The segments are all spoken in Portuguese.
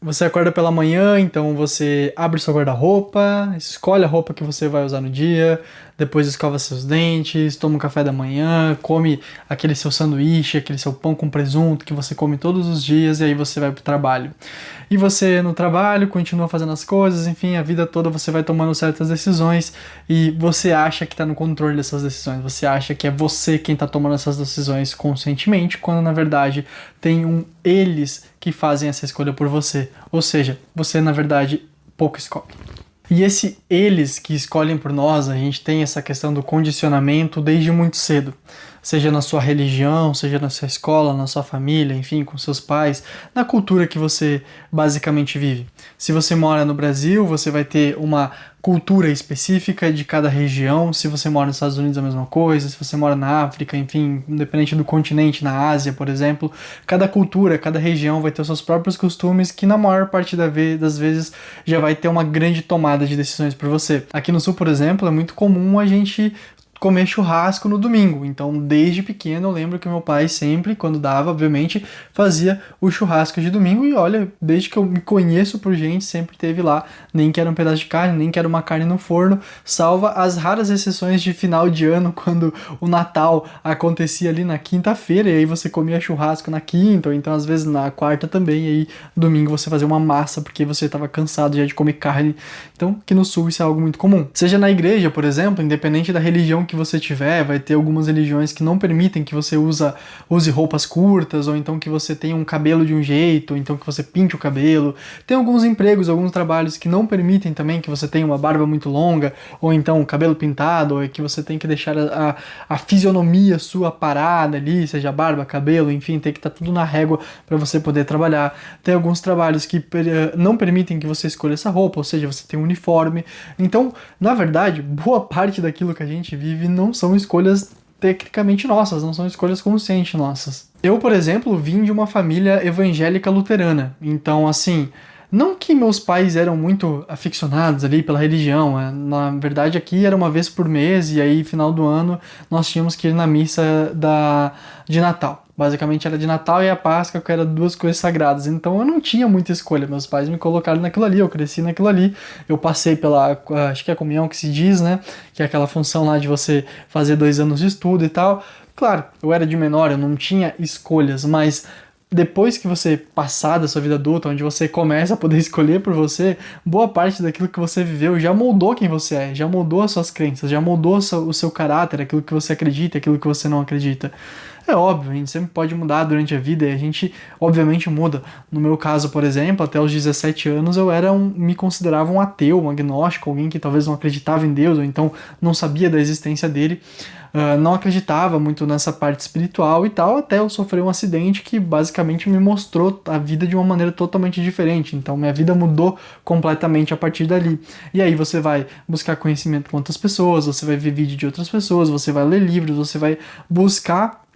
Você acorda pela manhã, então você abre seu guarda-roupa, escolhe a roupa que você vai usar no dia, depois escova seus dentes, toma um café da manhã, come aquele seu sanduíche, aquele seu pão com presunto que você come todos os dias e aí você vai pro trabalho. E você no trabalho continua fazendo as coisas, enfim, a vida toda você vai tomando certas decisões e você acha que tá no controle dessas decisões, você acha que é você quem tá tomando essas decisões conscientemente, quando na verdade tem um eles que fazem essa escolha por você. Ou seja, você na verdade pouco escolhe. E esse eles que escolhem por nós, a gente tem essa questão do condicionamento desde muito cedo. Seja na sua religião, seja na sua escola, na sua família, enfim, com seus pais, na cultura que você basicamente vive. Se você mora no Brasil, você vai ter uma cultura específica de cada região. Se você mora nos Estados Unidos, a mesma coisa. Se você mora na África, enfim, independente do continente, na Ásia, por exemplo, cada cultura, cada região vai ter os seus próprios costumes que na maior parte das vezes já vai ter uma grande tomada de decisões por você. Aqui no Sul, por exemplo, é muito comum a gente comer churrasco no domingo. Então, desde pequeno, eu lembro que meu pai sempre, quando dava, obviamente, fazia o churrasco de domingo. E olha, desde que eu me conheço por gente, sempre teve lá, nem que era um pedaço de carne, nem que era uma carne no forno, salva as raras exceções de final de ano, quando o Natal acontecia ali na quinta-feira, e aí você comia churrasco na quinta, ou então às vezes na quarta também, e aí domingo você fazia uma massa, porque você estava cansado já de comer carne. Então, aqui no Sul isso é algo muito comum. Seja na igreja, por exemplo, independente da religião que você tiver, vai ter algumas religiões que não permitem que você use roupas curtas, ou então que você tenha um cabelo de um jeito, ou então que você pinte o cabelo. Tem alguns empregos, alguns trabalhos que não permitem também que você tenha uma barba muito longa, ou então cabelo pintado, ou que você tem que deixar a fisionomia sua parada ali, seja barba, cabelo, enfim, tem que estar tudo na régua para você poder trabalhar. Tem alguns trabalhos que não permitem que você escolha essa roupa, ou seja, você tem um uniforme. Então, na verdade, boa parte daquilo que a gente vive não são escolhas tecnicamente nossas, não são escolhas conscientes nossas. Eu, por exemplo, vim de uma família evangélica luterana, então, assim, não que meus pais eram muito aficionados ali pela religião, na verdade aqui era uma vez por mês e aí final do ano nós tínhamos que ir na missa de Natal. Basicamente era de Natal e a Páscoa, que eram duas coisas sagradas. Então eu não tinha muita escolha. Meus pais me colocaram naquilo ali, eu cresci naquilo ali. Eu passei pela, acho que é a comunhão que se diz, né? Que é aquela função lá de você fazer 2 anos de estudo e tal. Claro, eu era de menor, eu não tinha escolhas, mas depois que você passar da sua vida adulta, onde você começa a poder escolher por você, boa parte daquilo que você viveu já moldou quem você é, já moldou as suas crenças, já moldou o seu caráter, aquilo que você acredita, aquilo que você não acredita. É óbvio, a gente sempre pode mudar durante a vida e a gente, obviamente, muda. No meu caso, por exemplo, até os 17 anos eu me considerava um ateu, um agnóstico, alguém que talvez não acreditava em Deus ou então não sabia da existência dele. Não acreditava muito nessa parte espiritual e tal, até eu sofrer um acidente que basicamente me mostrou a vida de uma maneira totalmente diferente. Então minha vida mudou completamente a partir dali. E aí você vai buscar conhecimento com outras pessoas, você vai ver vídeo de outras pessoas, você vai ler livros, você vai buscar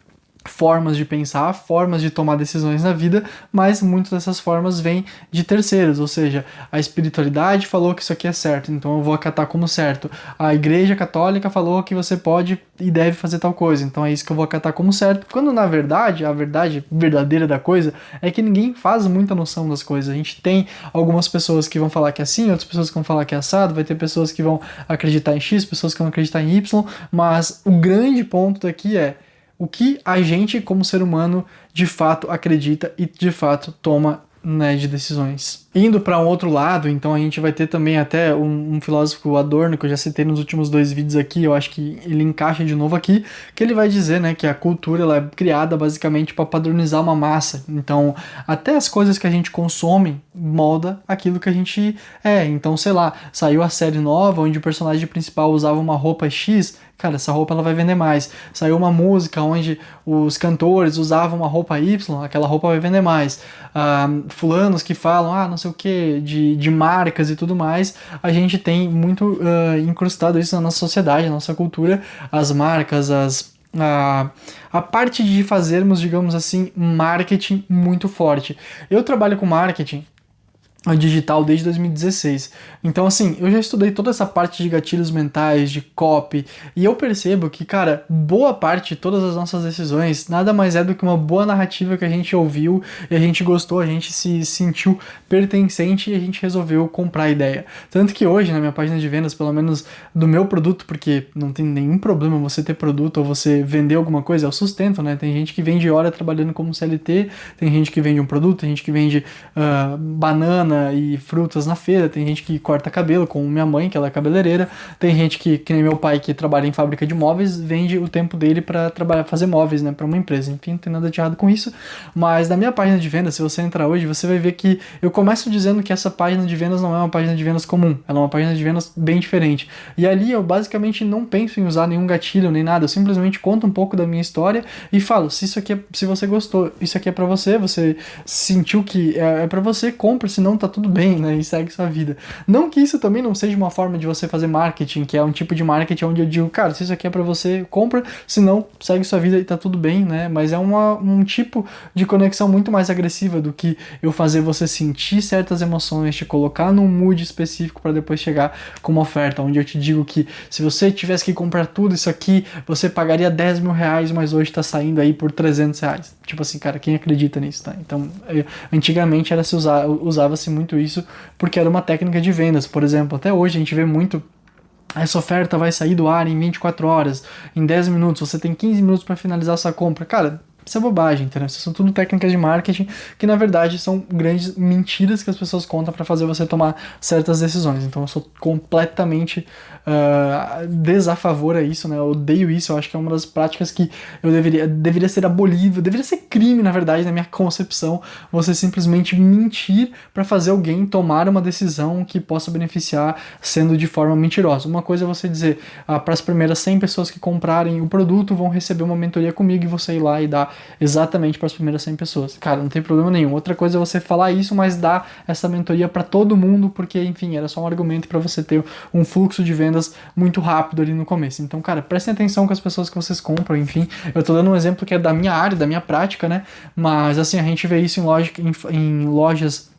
formas de pensar, formas de tomar decisões na vida, mas muitas dessas formas vêm de terceiros, ou seja, a espiritualidade falou que isso aqui é certo, então eu vou acatar como certo. A igreja católica falou que você pode e deve fazer tal coisa, então é isso que eu vou acatar como certo, quando na verdade, a verdade verdadeira da coisa é que ninguém faz muita noção das coisas. A gente tem algumas pessoas que vão falar que é assim, outras pessoas que vão falar que é assado, vai ter pessoas que vão acreditar em X, pessoas que vão acreditar em Y, mas o grande ponto daqui é o que a gente, como ser humano, de fato acredita e de fato toma, né, de decisões. Indo para um outro lado, então a gente vai ter também até um filósofo, o Adorno, que eu já citei nos últimos 2 vídeos aqui, eu acho que ele encaixa de novo aqui, que ele vai dizer, né, que a cultura ela é criada basicamente para padronizar uma massa. Então, até as coisas que a gente consome molda aquilo que a gente é. Então, sei lá, saiu a série nova onde o personagem principal usava uma roupa X, cara, essa roupa ela vai vender mais. Saiu uma música onde os cantores usavam uma roupa Y, aquela roupa vai vender mais. Fulanos que falam, não sei o que, de marcas e tudo mais, a gente tem muito incrustado isso na nossa sociedade, na nossa cultura, as marcas, a parte de fazermos, digamos assim, marketing muito forte. Eu trabalho com marketing a digital desde 2016. Então, assim, eu já estudei toda essa parte de gatilhos mentais, de copy, e eu percebo que, cara, boa parte de todas as nossas decisões nada mais é do que uma boa narrativa que a gente ouviu e a gente gostou, a gente se sentiu pertencente e a gente resolveu comprar a ideia. Tanto que hoje, na minha página de vendas, pelo menos do meu produto, porque não tem nenhum problema você ter produto ou você vender alguma coisa, é o sustento, né? Tem gente que vende hora trabalhando como CLT, tem gente que vende um produto, tem gente que vende banana e frutas na feira, tem gente que corta cabelo, como minha mãe, que ela é cabeleireira, tem gente que nem meu pai, que trabalha em fábrica de móveis, vende o tempo dele para trabalhar, fazer móveis, né, para uma empresa. Enfim, não tem nada de errado com isso, mas na minha página de vendas, se você entrar hoje, você vai ver que eu começo dizendo que essa página de vendas não é uma página de vendas comum, ela é uma página de vendas bem diferente. E ali eu basicamente não penso em usar nenhum gatilho nem nada, eu simplesmente conto um pouco da minha história e falo, se isso aqui se você gostou, isso aqui é para você, você sentiu que é para você, compra, senão tá tudo bem, né, e segue sua vida. Não que isso também não seja uma forma de você fazer marketing, que é um tipo de marketing onde eu digo, cara, se isso aqui é pra você, compra, senão segue sua vida e tá tudo bem, né, mas é um tipo de conexão muito mais agressiva do que eu fazer você sentir certas emoções, te colocar num mood específico para depois chegar com uma oferta, onde eu te digo que se você tivesse que comprar tudo isso aqui, você pagaria 10 mil reais, mas hoje tá saindo aí por 300 reais. Tipo assim, cara, quem acredita nisso, tá? Então, antigamente usava-se muito isso porque era uma técnica de vendas, por exemplo. Até hoje a gente vê muito essa oferta vai sair do ar em 24 horas, em 10 minutos, você tem 15 minutos para finalizar sua compra. Cara, isso é bobagem, entendeu? Isso são tudo técnicas de marketing que na verdade são grandes mentiras que as pessoas contam para fazer você tomar certas decisões. Então eu sou completamente desafavor a isso, né? Eu odeio isso, eu acho que é uma das práticas que eu deveria ser abolível, deveria ser crime, na verdade, na minha concepção, você simplesmente mentir para fazer alguém tomar uma decisão que possa beneficiar sendo de forma mentirosa. Uma coisa é você dizer, para as primeiras 100 pessoas que comprarem o produto vão receber uma mentoria comigo e você ir lá e dar exatamente para as primeiras 100 pessoas. Cara, não tem problema nenhum. Outra coisa é você falar isso, mas dar essa mentoria para todo mundo, porque, enfim, era só um argumento para você ter um fluxo de vendas muito rápido ali no começo. Então, cara, prestem atenção com as pessoas que vocês compram, enfim. Eu tô dando um exemplo que é da minha área, da minha prática, né? Mas, assim, a gente vê isso em lojas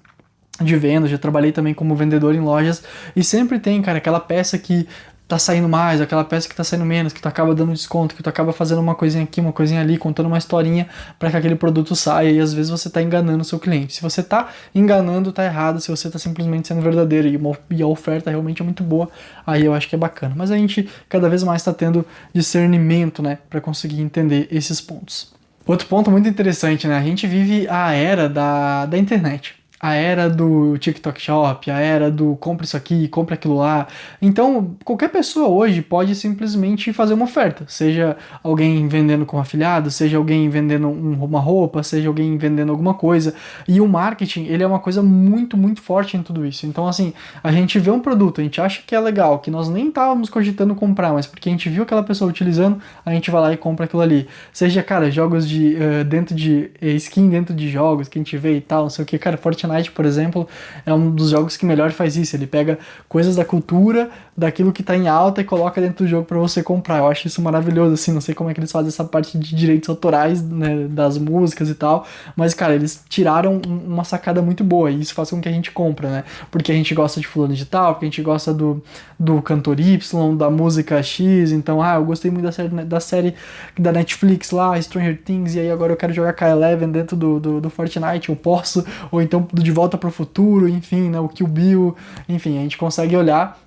de venda, já trabalhei também como vendedor em lojas, e sempre tem, cara, aquela peça que tá saindo mais, aquela peça que tá saindo menos, que tu acaba dando desconto, que tu acaba fazendo uma coisinha aqui, uma coisinha ali, contando uma historinha para que aquele produto saia, e às vezes você tá enganando o seu cliente. Se você tá enganando, tá errado. Se você tá simplesmente sendo verdadeiro e a oferta realmente é muito boa, aí eu acho que é bacana. Mas a gente cada vez mais tá tendo discernimento, né, para conseguir entender esses pontos. Outro ponto muito interessante, né, a gente vive a era da internet. A era do TikTok Shop, a era do compra isso aqui, compra aquilo lá. Então, qualquer pessoa hoje pode simplesmente fazer uma oferta. Seja alguém vendendo com afiliado, seja alguém vendendo uma roupa, seja alguém vendendo alguma coisa. E o marketing, ele é uma coisa muito, muito forte em tudo isso. Então, assim, a gente vê um produto, a gente acha que é legal, que nós nem estávamos cogitando comprar, mas porque a gente viu aquela pessoa utilizando, a gente vai lá e compra aquilo ali. Seja, cara, jogos de dentro de skin dentro de jogos que a gente vê e tal, não sei o que, cara, Fortnite, por exemplo, é um dos jogos que melhor faz isso. Ele pega coisas da cultura, daquilo que tá em alta e coloca dentro do jogo para você comprar. Eu acho isso maravilhoso, assim, não sei como é que eles fazem essa parte de direitos autorais, né, das músicas e tal, mas, cara, eles tiraram uma sacada muito boa e isso faz com que a gente compra, né, porque a gente gosta de fulano de tal, porque a gente gosta do cantor Y, da música X, então, eu gostei muito da série da Netflix lá, Stranger Things, e aí agora eu quero jogar K11 dentro do Fortnite, eu posso, ou então De Volta para o Futuro, enfim, né, o Kill Bill, enfim, a gente consegue olhar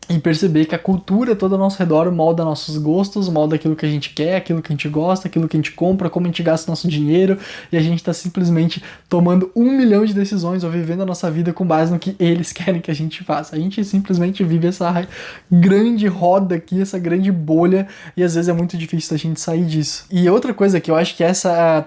e perceber que a cultura toda ao nosso redor molda nossos gostos, molda aquilo que a gente quer, aquilo que a gente gosta, aquilo que a gente compra, como a gente gasta nosso dinheiro, e a gente tá simplesmente tomando 1 milhão de decisões ou vivendo a nossa vida com base no que eles querem que a gente faça. A gente simplesmente vive essa grande roda aqui, essa grande bolha, e às vezes é muito difícil a gente sair disso. E outra coisa que eu acho que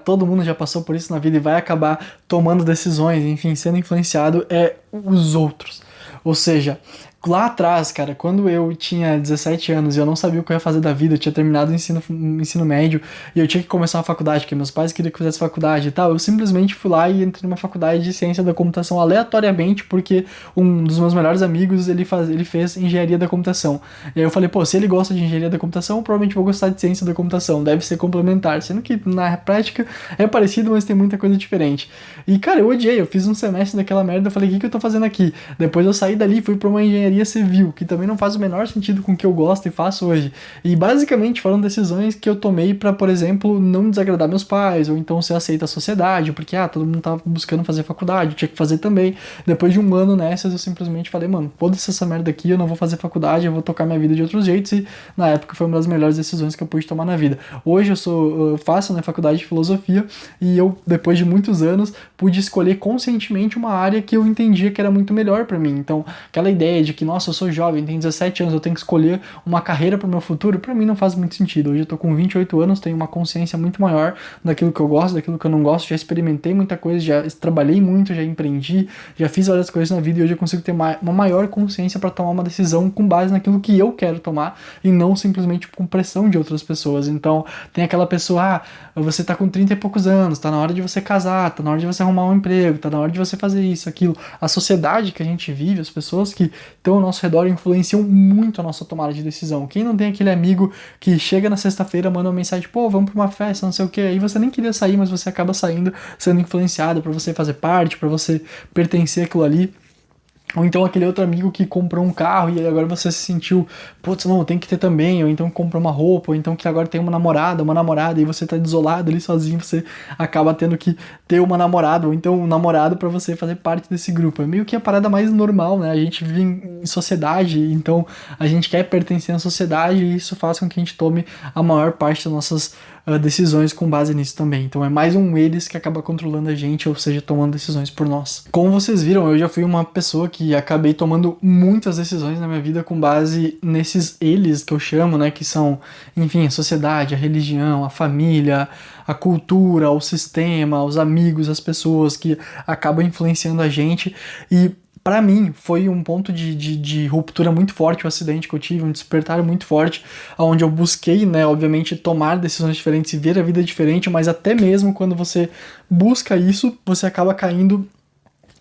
todo mundo já passou por isso na vida e vai acabar tomando decisões, enfim, sendo influenciado, é os outros. Ou seja, Lá atrás, cara, quando eu tinha 17 anos e eu não sabia o que eu ia fazer da vida, eu tinha terminado o ensino médio e eu tinha que começar uma faculdade, porque meus pais queriam que eu fizesse faculdade e tal, eu simplesmente fui lá e entrei numa faculdade de ciência da computação aleatoriamente, porque um dos meus melhores amigos, ele fez engenharia da computação. E aí eu falei, pô, se ele gosta de engenharia da computação, eu provavelmente vou gostar de ciência da computação, deve ser complementar, sendo que na prática é parecido, mas tem muita coisa diferente. E, cara, eu odiei, eu fiz um semestre daquela merda, eu falei, o que que eu tô fazendo aqui? Depois eu saí dali e fui pra uma engenharia civil, que também não faz o menor sentido com o que eu gosto e faço hoje. E basicamente foram decisões que eu tomei pra, por exemplo, não desagradar meus pais, ou então ser aceito à sociedade, porque, todo mundo tava buscando fazer faculdade, eu tinha que fazer também. Depois de um ano nessas, eu simplesmente falei, mano, foda-se essa merda aqui, eu não vou fazer faculdade, eu vou tocar minha vida de outros jeitos, e na época foi uma das melhores decisões que eu pude tomar na vida. Hoje eu faço na faculdade de filosofia, e eu, depois de muitos anos, pude escolher conscientemente uma área que eu entendia que era muito melhor pra mim. Então, aquela ideia de que, nossa, eu sou jovem, tenho 17 anos, eu tenho que escolher uma carreira pro meu futuro, pra mim não faz muito sentido. Hoje eu tô com 28 anos, tenho uma consciência muito maior daquilo que eu gosto, daquilo que eu não gosto, já experimentei muita coisa, já trabalhei muito, já empreendi, já fiz várias coisas na vida e hoje eu consigo ter uma maior consciência pra tomar uma decisão com base naquilo que eu quero tomar e não simplesmente com pressão de outras pessoas. Então, tem aquela pessoa, você tá com 30 e poucos anos, tá na hora de você casar, tá na hora de você arrumar um emprego, tá na hora de você fazer isso, aquilo. A sociedade que a gente vive, as pessoas que estão ao nosso redor influenciam muito a nossa tomada de decisão. Quem não tem aquele amigo que chega na sexta-feira, manda uma mensagem, pô, vamos pra uma festa, não sei o que, aí você nem queria sair, mas você acaba saindo, sendo influenciado pra você fazer parte, pra você pertencer àquilo ali. Ou então aquele outro amigo que comprou um carro e agora você se sentiu, putz, não, tem que ter também. Ou então comprou uma roupa, ou então que agora tem uma namorada, e você tá desolado ali sozinho, você acaba tendo que ter uma namorada, ou então um namorado pra você fazer parte desse grupo. É meio que a parada mais normal, né? A gente vive em sociedade, então a gente quer pertencer à sociedade e isso faz com que a gente tome a maior parte das nossas decisões com base nisso também. Então é mais um eles que acaba controlando a gente, ou seja, tomando decisões por nós. Como vocês viram, eu já fui uma pessoa que acabei tomando muitas decisões na minha vida com base nesses eles que eu chamo, né, que são, enfim, a sociedade, a religião, a família, a cultura, o sistema, os amigos, as pessoas que acabam influenciando a gente. E pra mim, foi um ponto de ruptura muito forte o acidente que eu tive, um despertar muito forte, onde eu busquei, né, obviamente, tomar decisões diferentes e ver a vida diferente, mas até mesmo quando você busca isso, você acaba caindo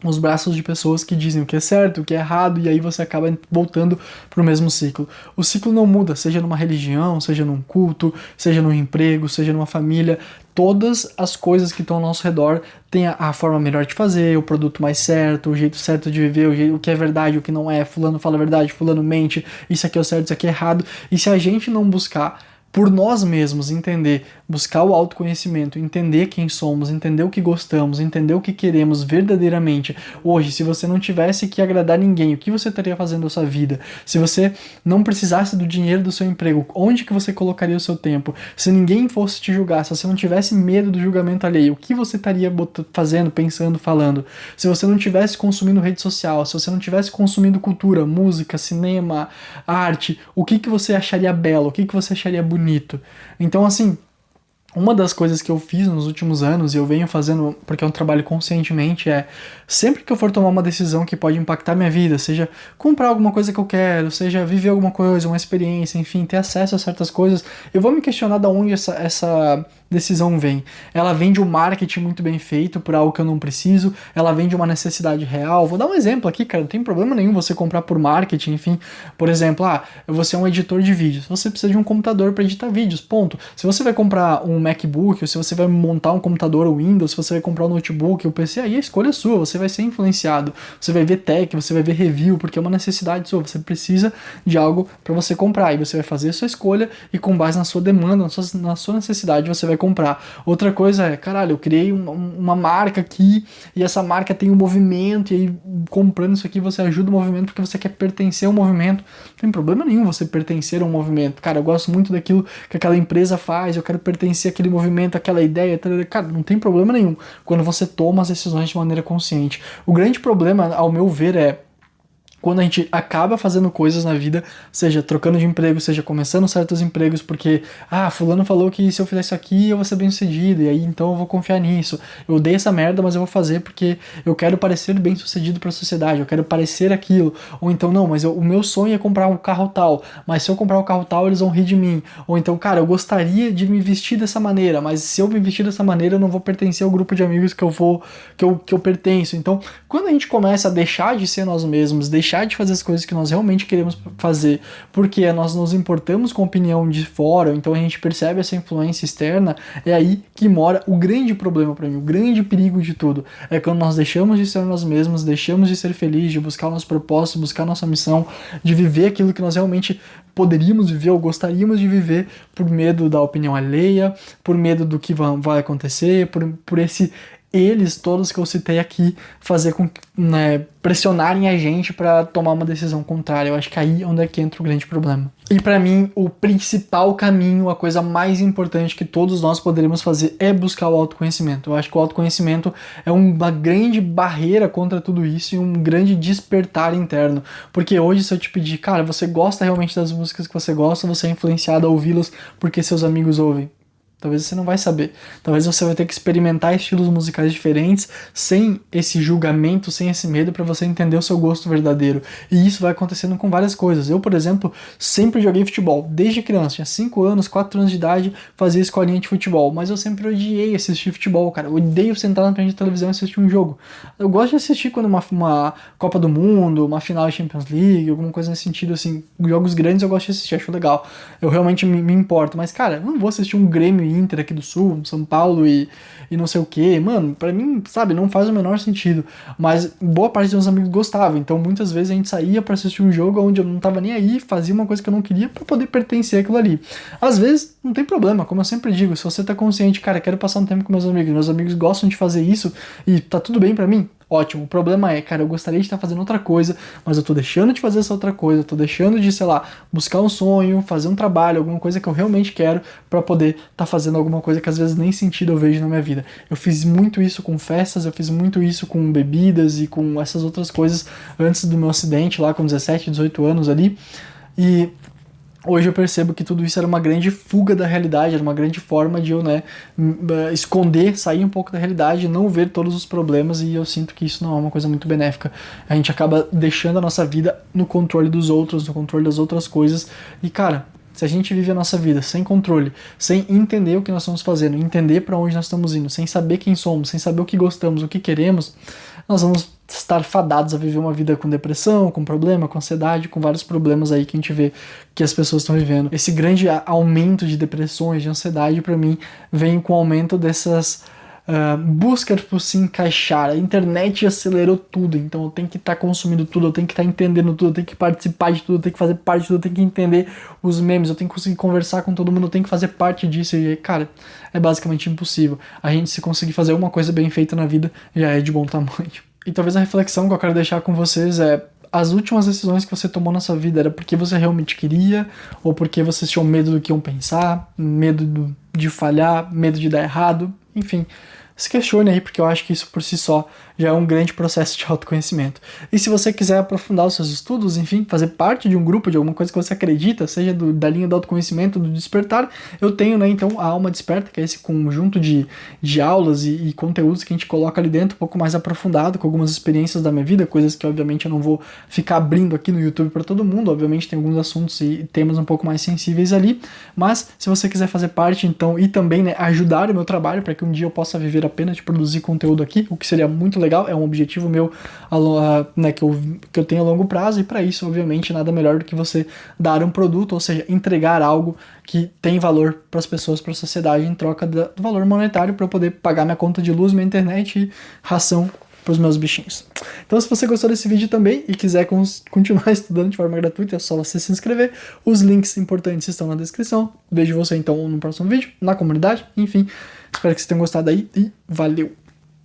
nos braços de pessoas que dizem o que é certo, o que é errado, e aí você acaba voltando pro mesmo ciclo. O ciclo não muda, seja numa religião, seja num culto, seja num emprego, seja numa família, todas as coisas que estão ao nosso redor têm a forma melhor de fazer, o produto mais certo, o jeito certo de viver, o que é verdade, o que não é, fulano fala a verdade, fulano mente, isso aqui é o certo, isso aqui é errado, e se a gente não buscar por nós mesmos entender, buscar o autoconhecimento, entender quem somos, entender o que gostamos, entender o que queremos verdadeiramente. Hoje, se você não tivesse que agradar ninguém, o que você estaria fazendo da sua vida? Se você não precisasse do dinheiro do seu emprego, onde que você colocaria o seu tempo? Se ninguém fosse te julgar, se você não tivesse medo do julgamento alheio, o que você estaria fazendo, pensando, falando? Se você não tivesse consumindo rede social, se você não tivesse consumindo cultura, música, cinema, arte, o que que você acharia belo? O que que você acharia bonito? Então, assim, uma das coisas que eu fiz nos últimos anos, e eu venho fazendo porque eu trabalho conscientemente, é sempre que eu for tomar uma decisão que pode impactar minha vida, seja comprar alguma coisa que eu quero, seja viver alguma coisa, uma experiência, enfim, ter acesso a certas coisas, eu vou me questionar de onde essa decisão vem. Ela vem de um marketing muito bem feito por algo que eu não preciso, ela vem de uma necessidade real. Vou dar um exemplo aqui, cara, não tem problema nenhum você comprar por marketing, enfim. Por exemplo, você é um editor de vídeos, você precisa de um computador para editar vídeos, ponto. Se você vai comprar um MacBook, ou se você vai montar um computador Windows, se você vai comprar um notebook ou PC, aí a escolha é sua, você vai ser influenciado, você vai ver tech, você vai ver review, porque é uma necessidade sua, você precisa de algo para você comprar, e você vai fazer a sua escolha e com base na sua demanda, na sua necessidade, você vai comprar. Outra coisa é, caralho, eu criei uma marca aqui e essa marca tem um movimento, e aí comprando isso aqui você ajuda o movimento porque você quer pertencer ao movimento. Não tem problema nenhum você pertencer a um movimento. Cara, eu gosto muito daquilo que aquela empresa faz, eu quero pertencer àquele movimento, àquela ideia, cara, não tem problema nenhum quando você toma as decisões de maneira consciente. O grande problema, ao meu ver, é quando a gente acaba fazendo coisas na vida, seja trocando de emprego, seja começando certos empregos, porque, fulano falou que se eu fizer isso aqui eu vou ser bem sucedido, e aí então eu vou confiar nisso. Eu odeio essa merda, mas eu vou fazer porque eu quero parecer bem sucedido pra sociedade, eu quero parecer aquilo. Ou então, não, mas o meu sonho é comprar um carro tal, mas se eu comprar um carro tal eles vão rir de mim. Ou então, cara, eu gostaria de me vestir dessa maneira, mas se eu me vestir dessa maneira eu não vou pertencer ao grupo de amigos que eu pertenço. Então, quando a gente começa a deixar de ser nós mesmos, deixar de fazer as coisas que nós realmente queremos fazer, porque nós nos importamos com a opinião de fora, então a gente percebe essa influência externa, é aí que mora o grande problema para mim, o grande perigo de tudo. É quando nós deixamos de ser nós mesmos, deixamos de ser felizes, de buscar o nosso propósito, buscar a nossa missão, de viver aquilo que nós realmente poderíamos viver ou gostaríamos de viver por medo da opinião alheia, por medo do que vai acontecer, por esse eles todos que eu citei aqui fazer com pressionarem a gente para tomar uma decisão contrária. Eu acho que aí é onde é que entra o grande problema. E para mim, o principal caminho, a coisa mais importante que todos nós poderíamos fazer é buscar o autoconhecimento. Eu acho que o autoconhecimento é uma grande barreira contra tudo isso e um grande despertar interno. Porque hoje, se eu te pedir, cara, você gosta realmente das músicas que você gosta, você é influenciado a ouvi-las porque seus amigos ouvem? Talvez você não vai saber. Talvez você vai ter que experimentar estilos musicais diferentes, sem esse julgamento, sem esse medo, para você entender o seu gosto verdadeiro. E isso vai acontecendo com várias coisas. Eu, por exemplo, sempre joguei futebol. Desde criança, tinha 5 anos, 4 anos de idade, fazia escolinha de futebol. Mas eu sempre odiei assistir futebol, cara. Eu odeio sentar na frente da televisão e assistir um jogo. Eu gosto de assistir quando uma Copa do Mundo, uma final de Champions League, alguma coisa nesse sentido, assim. Jogos grandes eu gosto de assistir, acho legal. Eu realmente me importo. Mas, cara, eu não vou assistir um Grêmio Inter aqui do Sul, São Paulo e não sei o que, mano, pra mim, sabe, não faz o menor sentido, mas boa parte dos meus amigos gostavam, então muitas vezes a gente saía pra assistir um jogo onde eu não tava nem aí, fazia uma coisa que eu não queria pra poder pertencer àquilo ali. Às vezes, não tem problema, como eu sempre digo, se você tá consciente, cara, quero passar um tempo com meus amigos gostam de fazer isso e tá tudo bem pra mim, ótimo. O problema é, cara, eu gostaria de estar fazendo outra coisa, mas eu tô deixando de fazer essa outra coisa, eu tô deixando de, sei lá, buscar um sonho, fazer um trabalho, alguma coisa que eu realmente quero pra poder estar fazendo alguma coisa que às vezes nem sentido eu vejo na minha vida. Eu fiz muito isso com festas, eu fiz muito isso com bebidas e com essas outras coisas antes do meu acidente lá com 17, 18 anos ali. E hoje eu percebo que tudo isso era uma grande fuga da realidade, era uma grande forma de eu, esconder, sair um pouco da realidade, não ver todos os problemas, e eu sinto que isso não é uma coisa muito benéfica. A gente acaba deixando a nossa vida no controle dos outros, no controle das outras coisas, e cara, se a gente vive a nossa vida sem controle, sem entender o que nós estamos fazendo, entender para onde nós estamos indo, sem saber quem somos, sem saber o que gostamos, o que queremos, nós vamos estar fadados a viver uma vida com depressão, com problema, com ansiedade, com vários problemas aí que a gente vê que as pessoas estão vivendo. Esse grande aumento de depressões, de ansiedade, para mim, vem com o aumento dessas buscas por se encaixar. A internet acelerou tudo, então eu tenho que estar consumindo tudo, eu tenho que estar entendendo tudo, eu tenho que participar de tudo, eu tenho que fazer parte de tudo, eu tenho que entender os memes, eu tenho que conseguir conversar com todo mundo, eu tenho que fazer parte disso, e cara, é basicamente impossível. A gente, se conseguir fazer uma coisa bem feita na vida, já é de bom tamanho. E talvez a reflexão que eu quero deixar com vocês é: as últimas decisões que você tomou na sua vida era porque você realmente queria, ou porque você tinha medo do que iam pensar, medo de falhar, medo de dar errado, enfim. Se questione aí, porque eu acho que isso por si só já é um grande processo de autoconhecimento. E se você quiser aprofundar os seus estudos, enfim, fazer parte de um grupo, de alguma coisa que você acredita, seja da linha do autoconhecimento, do despertar, eu tenho, então, a Alma Desperta, que é esse conjunto de aulas e conteúdos que a gente coloca ali dentro, um pouco mais aprofundado, com algumas experiências da minha vida, coisas que, obviamente, eu não vou ficar abrindo aqui no YouTube para todo mundo, obviamente tem alguns assuntos e temas um pouco mais sensíveis ali, mas se você quiser fazer parte, então, e também, ajudar o meu trabalho, para que um dia eu possa viver apenas de produzir conteúdo aqui, o que seria muito legal, é um objetivo meu que eu tenho a longo prazo, e para isso, obviamente, nada melhor do que você dar um produto, ou seja, entregar algo que tem valor para as pessoas, para a sociedade, em troca do valor monetário, para eu poder pagar minha conta de luz, minha internet e ração para os meus bichinhos. Então, se você gostou desse vídeo também e quiser continuar estudando de forma gratuita, é só você se inscrever. Os links importantes estão na descrição. Vejo você então no próximo vídeo, na comunidade, enfim. Espero que vocês tenham gostado aí e valeu!